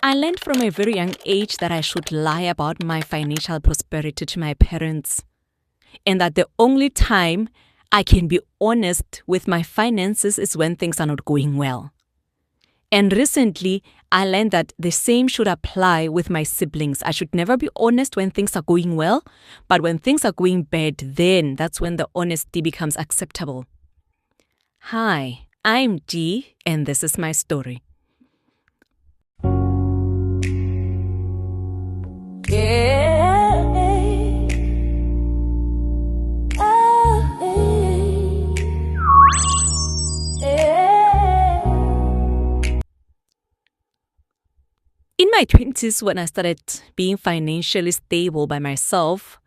I learned from a very young age that I should lie about my financial prosperity to my parents, and that the only time I can be honest with my finances is when things are not going well. And recently, I learned that the same should apply with my siblings. I should never be honest when things are going well, but when things are going bad, then that's when the honesty becomes acceptable. Hi, I'm Dee, and this is my story. In my 20s, when I started being financially stable by myself,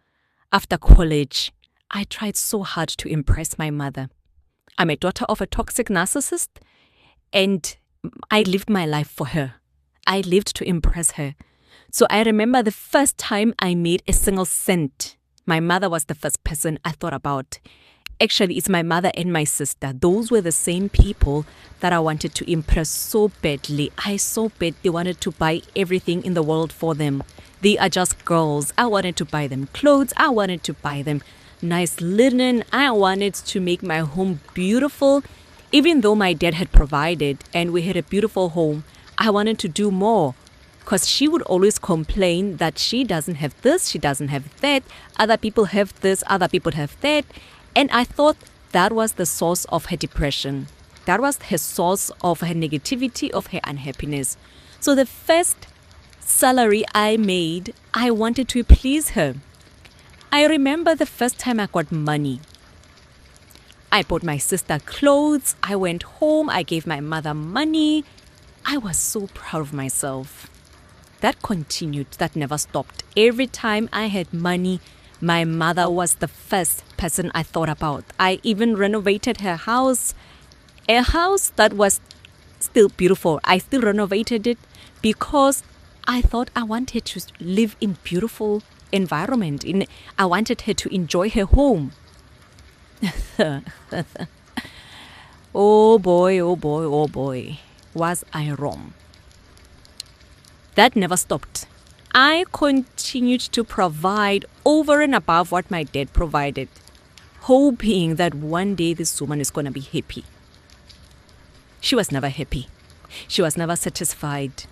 after college, I tried so hard to impress my mother. I'm a daughter of a toxic narcissist, and I lived my life for her. I lived to impress her. So I remember the first time I made a single cent. My mother was the first person I thought about. Actually, it's my mother and my sister. Those were the same people that I wanted to impress so badly. I so badly wanted to buy everything in the world for them. They are just girls. I wanted to buy them clothes. I wanted to buy them nice linen. I wanted to make my home beautiful. Even though my dad had provided and we had a beautiful home, I wanted to do more. Because she would always complain that she doesn't have this, she doesn't have that, other people have this, other people have that. And I thought that was the source of her depression. That was her source of her negativity, of her unhappiness. So the first salary I made, I wanted to please her. I remember the first time I got money. I bought my sister clothes, I went home, I gave my mother money. I was so proud of myself. That continued, that never stopped. Every time I had money, my mother was the first person I thought about. I even renovated her house, a house that was still beautiful. I still renovated it because I thought I wanted her to live in beautiful environment. I wanted her to enjoy her home. Oh boy, oh boy, oh boy, was I wrong. That never stopped. I continued to provide over and above what my dad provided, hoping that one day this woman is going to be happy. She was never happy. She was never satisfied.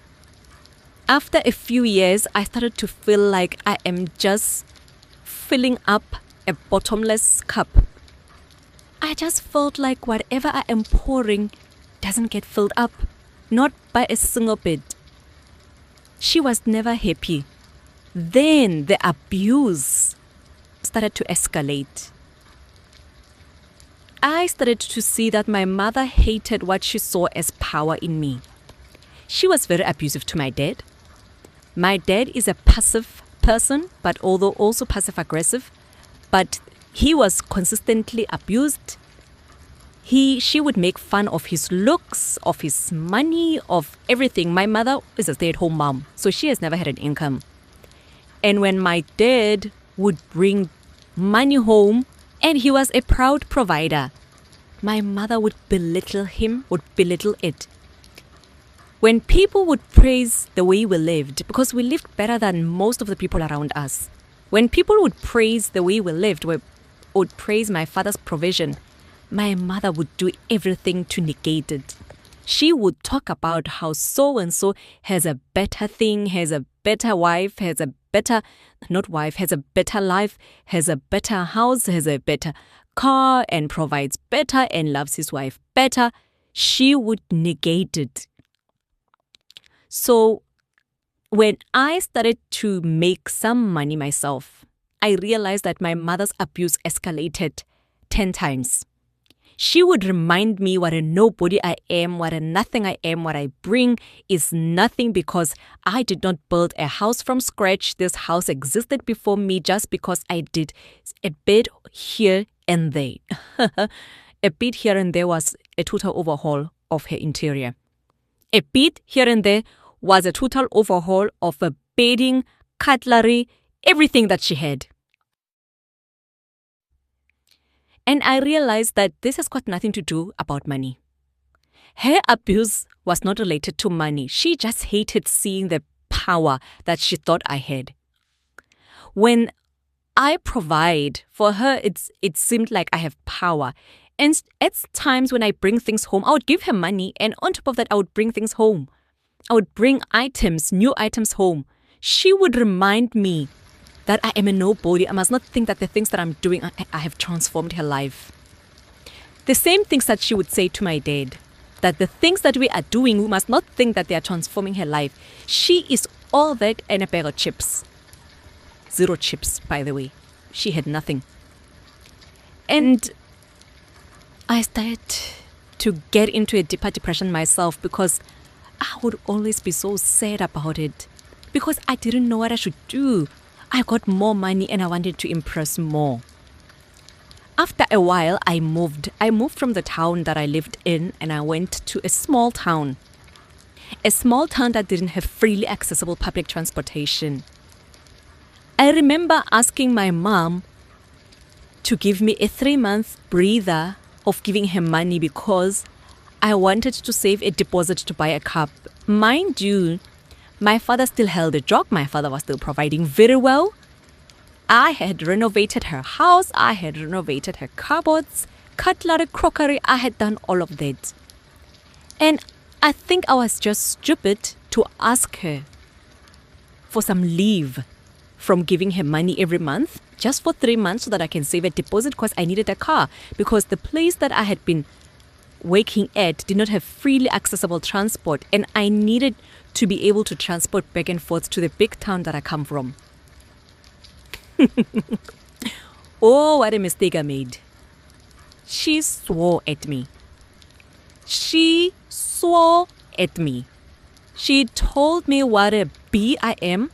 After a few years, I started to feel like I am just filling up a bottomless cup. I just felt like whatever I am pouring doesn't get filled up, not by a single bit. She was never happy. Then the abuse started to escalate. I started to see that my mother hated what she saw as power in me. She was very abusive to my dad. My dad is a passive person, but although also passive-aggressive, but he was consistently abused. She would make fun of his looks, of his money, of everything. My mother is a stay-at-home mom, so she has never had an income. And when my dad would bring money home, and he was a proud provider, my mother would belittle him, would belittle it. When people would praise the way we lived, because we lived better than most of the people around us, when people would praise the way we lived, would praise my father's provision, my mother would do everything to negate it. She would talk about how so-and-so has a better thing, has a better wife, has a better life, has a better house, has a better car, and provides better and loves his wife better. She would negate it. So when I started to make some money myself, I realized that my mother's abuse escalated 10 times. She would remind me what a nobody I am, what a nothing I am, what I bring is nothing because I did not build a house from scratch. This house existed before me just because I did a bit here and there. A bit here and there was a total overhaul of her interior. A bit here and there was a total overhaul of her bedding, cutlery, everything that she had. And I realized that this has got nothing to do about money. Her abuse was not related to money. She just hated seeing the power that she thought I had. When I provide for her, it seemed like I have power. And at times when I bring things home, I would give her money, and on top of that, I would bring things home. I would bring items, new items home. She would remind me that I am a nobody. I must not think that the things that I'm doing, I have transformed her life. The same things that she would say to my dad, that the things that we are doing, we must not think that they are transforming her life. She is all that and a bag of chips. 0 chips, by the way. She had nothing. And I started to get into a deeper depression myself because I would always be so sad about it because I didn't know what I should do. I got more money and I wanted to impress more. After a while, I moved. I moved from the town that I lived in and I went to a small town. A small town that didn't have freely accessible public transportation. I remember asking my mom to give me a 3-month breather of giving her money because I wanted to save a deposit to buy a car. Mind you, my father still held a job. My father was still providing very well. I had renovated her house. I had renovated her cupboards, cutlery, crockery. I had done all of that. And I think I was just stupid to ask her for some leave from giving her money every month just for 3 months so that I can save a deposit because I needed a car, because the place that I had been working at did not have freely accessible transport and I needed to be able to transport back and forth to the big town that I come from. Oh, what a mistake I made. She swore at me. She swore at me. She told me what a bee I am,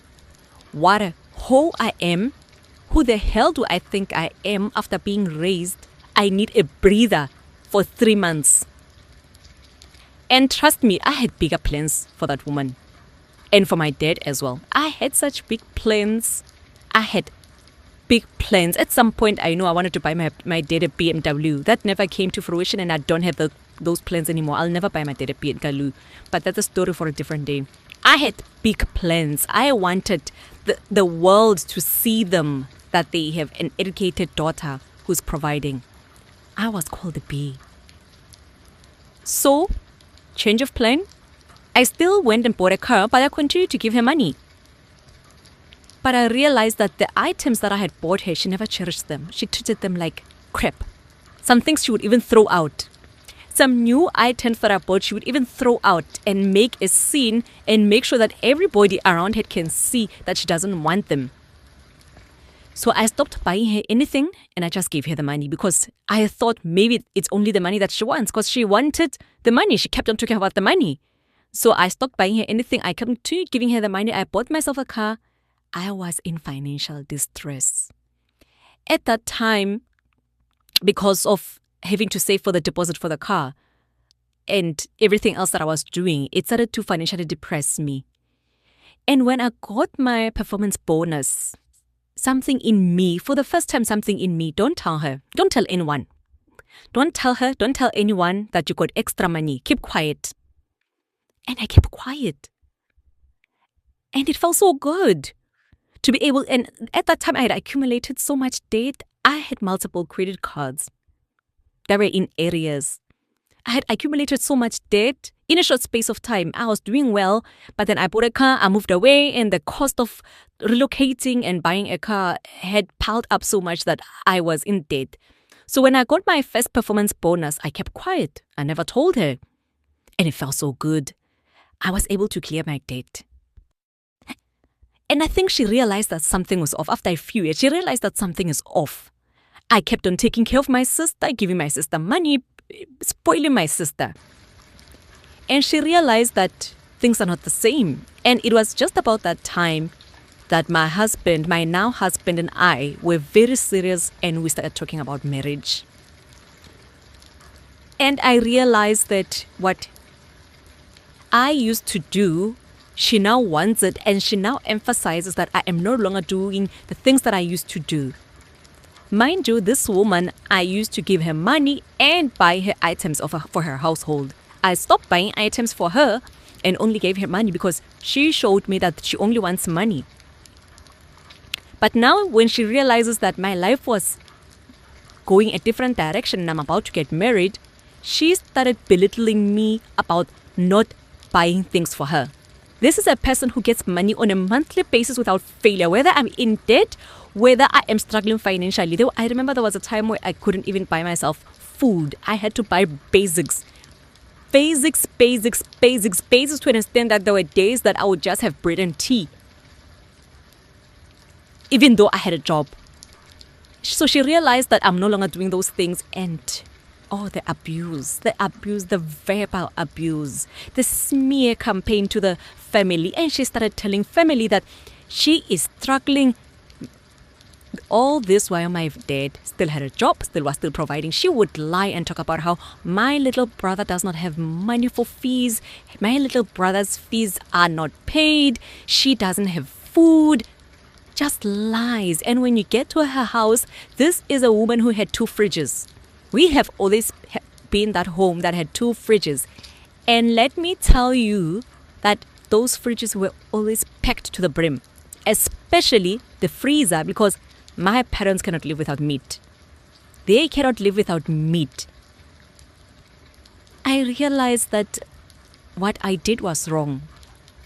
what a hoe I am. Who the hell do I think I am after being raised? I need a breather for 3 months. And trust me, I had bigger plans for that woman. And for my dad as well. I had such big plans. I had big plans. At some point, I know I wanted to buy my dad a BMW. That never came to fruition and I don't have those plans anymore. I'll never buy my dad a BMW. But that's a story for a different day. I had big plans. I wanted the world to see them, that they have an educated daughter who's providing. I was called a bee. So, change of plan. I still went and bought a car, but I continued to give her money. But I realized that the items that I had bought her, she never cherished them. She treated them like crap. Some things she would even throw out. Some new items that I bought, she would even throw out and make a scene and make sure that everybody around her can see that she doesn't want them. So I stopped buying her anything and I just gave her the money because I thought maybe it's only the money that she wants because she wanted the money. She kept on talking about the money. So I stopped buying her anything. I continued giving her the money. I bought myself a car. I was in financial distress. At that time, because of having to save for the deposit for the car and everything else that I was doing, it started to financially depress me. And when I got my performance bonus, something in me, for the first time, something in me, don't tell her, don't tell anyone. Don't tell her, don't tell anyone that you got extra money. Keep quiet. And I kept quiet. And it felt so good to be able, and at that time I had accumulated so much debt. I had multiple credit cards that were in areas. I had accumulated so much debt in a short space of time. I was doing well, but then I bought a car, I moved away, and the cost of relocating and buying a car had piled up so much that I was in debt. So when I got my first performance bonus, I kept quiet. I never told her. And it felt so good. I was able to clear my debt. And I think she realized that something was off. After a few years, she realized that something is off. I kept on taking care of my sister, giving my sister money, spoiling my sister. And she realized that things are not the same. And it was just about that time that my husband, my now husband, and I were very serious and we started talking about marriage. And I realized that what I used to do, she now wants it, and she now emphasizes that I am no longer doing the things that I used to do. Mind you, this woman, I used to give her money and buy her items for her household. I stopped buying items for her and only gave her money because she showed me that she only wants money. But now when she realizes that my life was going a different direction and I'm about to get married, she started belittling me about not buying things for her. This is a person who gets money on a monthly basis without failure, whether I'm in debt, whether I am struggling financially. I remember there was a time where I couldn't even buy myself food. I had to buy basics. Basics to understand that there were days that I would just have bread and tea, even though I had a job. So she realized that I'm no longer doing those things, and the abuse, the verbal abuse, the smear campaign to the family. And she started telling family that she is struggling. All this while my dad still had a job, was still providing. She would lie and talk about how my little brother does not have money for fees. My little brother's fees are not paid. She doesn't have food. Just lies. And when you get to her house, this is a woman who had 2 fridges. We have always been that home that had 2 fridges. And let me tell you that those fridges were always packed to the brim, especially the freezer, because my parents cannot live without meat. They cannot live without meat. I realized that what I did was wrong.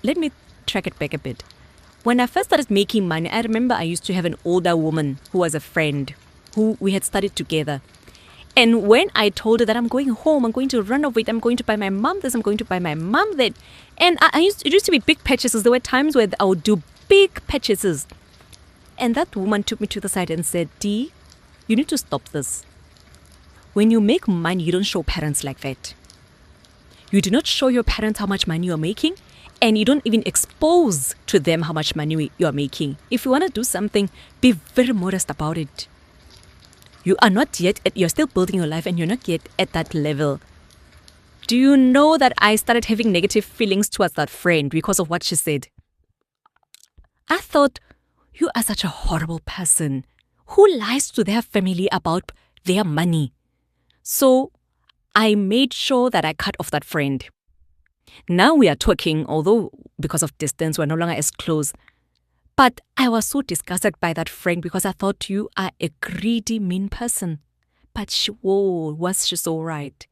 Let me track it back a bit. When I first started making money, I remember I used to have an older woman who was a friend, who we had studied together. And when I told her that I'm going home, I'm going to renovate, I'm going to buy my mom this, I'm going to buy my mom that. And it used to be big purchases. There were times where I would do big purchases. And that woman took me to the side and said, Dee, you need to stop this. When you make money, you don't show parents like that. You do not show your parents how much money you're making, and you don't even expose to them how much money you're making. If you want to do something, be very modest about it. You are not yet, you're still building your life, and you're not yet at that level. Do you know that I started having negative feelings towards that friend because of what she said? I thought, you are such a horrible person who lies to their family about their money. So I made sure that I cut off that friend. Now we are talking, although because of distance, we're no longer as close. But I was so disgusted by that friend because I thought you are a greedy, mean person. But was she so right?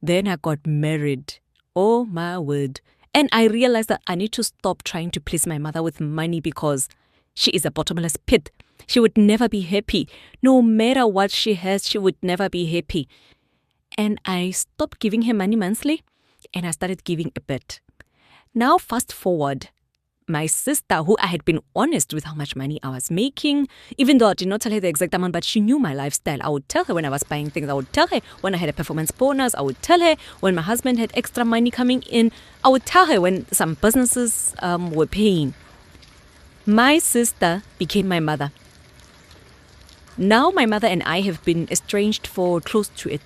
Then I got married. Oh my word. And I realized that I need to stop trying to please my mother with money because she is a bottomless pit. She would never be happy. No matter what she has, she would never be happy. And I stopped giving her money monthly and I started giving a bit. Now fast forward, my sister, who I had been honest with how much money I was making, even though I did not tell her the exact amount, but she knew my lifestyle. I would tell her when I was buying things. I would tell her when I had a performance bonus. I would tell her when my husband had extra money coming in. I would tell her when some businesses were paying. My sister became my mother. Now my mother and I have been estranged for close to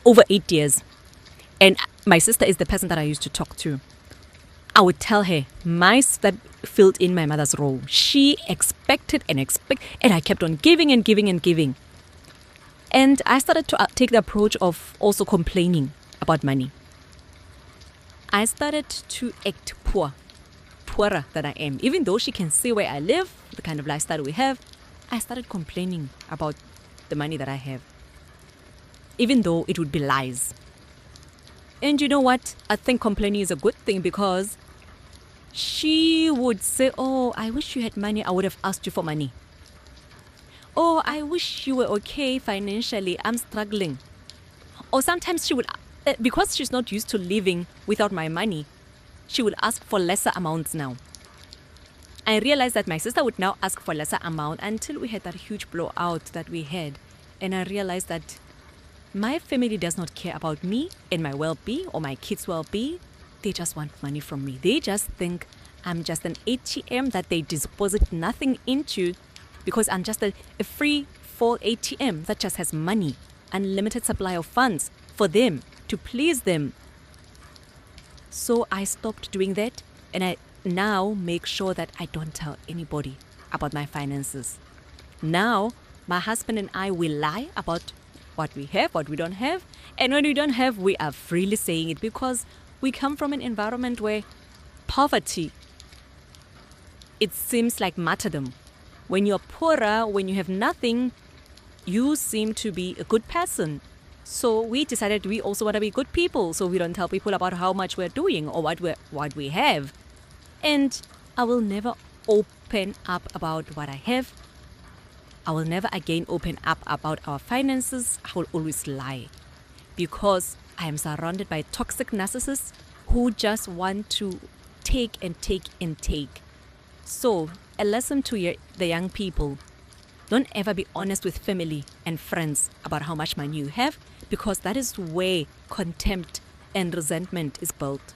over 8 years. And my sister is the person that I used to talk to. I would tell her my sister filled in my mother's role. She expected and I kept on giving and giving and giving. And I started to take the approach of also complaining about money. I started to act poorer than I am. Even though she can see where I live, the kind of lifestyle we have, I started complaining about the money that I have. Even though it would be lies. And you know what? I think complaining is a good thing because she would say, oh, I wish you had money. I would have asked you for money. Oh, I wish you were okay financially. I'm struggling. Or sometimes she would, because she's not used to living without my money, she would ask for lesser amounts now. I realized that my sister would now ask for lesser amount until we had that huge blowout that we had. And I realized that my family does not care about me and my well-being or my kids' well-being. They just want money from me. They just think I'm just an ATM that they deposit nothing into because I'm just a free fall ATM that just has money, unlimited supply of funds for them, to please them. So I stopped doing that and I now make sure that I don't tell anybody about my finances. Now, my husband and I will lie about what we have, what we don't have. And when we don't have, we are freely saying it because we come from an environment where poverty, it seems like martyrdom. When you're poorer, when you have nothing, you seem to be a good person. So we decided we also want to be good people, so we don't tell people about how much we're doing or what we have. And I will never open up about what I have. I will never again open up about our finances. I will always lie because I am surrounded by toxic narcissists who just want to take and take and take. So, a lesson to the young people: don't ever be honest with family and friends about how much money you have, because that is where contempt and resentment is built.